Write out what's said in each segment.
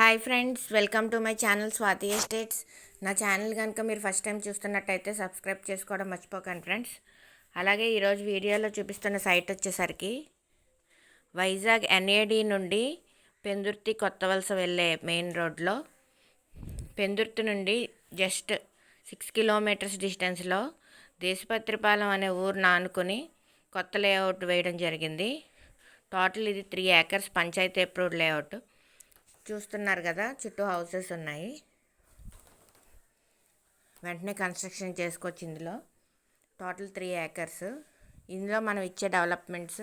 Hi friends, welcome to my channel Swathi estates. నా channel కనుక మీరు ఫస్ట్ టైం చూస్తున్నట్టయితే సబ్స్క్రైబ్ చేసుకోవడం మర్చిపోకండి ఫ్రెండ్స్. అలాగే ఈరోజు వీడియోలో చూపిస్తున్న సైట్ వచ్చేసరికి వైజాగ్ ఎన్ఏడి నుండి పెందుర్తి కొత్త వలస వెళ్ళే మెయిన్ రోడ్లో పెందుర్తి నుండి జస్ట్ 6 కిలోమీటర్స్ డిస్టెన్స్లో దేశపత్రిపాలెం అనే ఊరును ఆనుకొని కొత్త లేఅవుట్ వేయడం జరిగింది. టోటల్ ఇది 3 acres పంచాయతీ అప్రూవ్డ్ లేఅవుట్. చూస్తున్నారు కదా, చుట్టూ హౌసెస్ ఉన్నాయి. వెంటనే కన్స్ట్రక్షన్ చేసుకోవచ్చు. ఇందులో టోటల్ 3 acres. ఇందులో మనం ఇచ్చే developments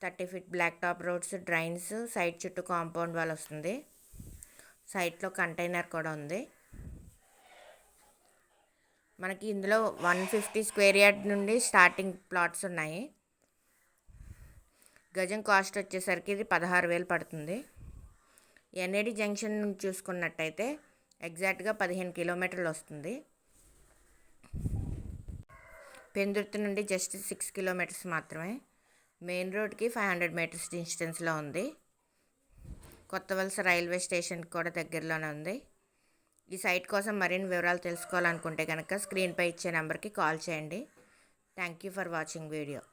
30 feet black top roads, drains, site చుట్టూ కాంపౌండ్ వాల్ వస్తుంది. సైట్లో కంటైనర్ కూడా ఉంది. మనకి ఇందులో 150 square yard నుండి స్టార్టింగ్ ప్లాట్స్ ఉన్నాయి. గజం కాస్ట్ వచ్చేసరికి ఇది 16,000 పడుతుంది. ఎన్ఏడి జంక్షన్ నుంచి చూసుకున్నట్టయితే ఎగ్జాక్ట్గా 15 కిలోమీటర్లు వస్తుంది. పెందుర్తి నుండి జస్ట్ 6 kilometers మాత్రమే. మెయిన్ రోడ్కి 500 meters డిస్టెన్స్లో ఉంది. కొత్త వలస రైల్వే స్టేషన్ కూడా దగ్గరలోనే ఉంది. ఈ సైట్ కోసం మరిన్ని వివరాలు తెలుసుకోవాలనుకుంటే కనుక స్క్రీన్పై ఇచ్చే నెంబర్కి కాల్ చేయండి. Thank you for watching video.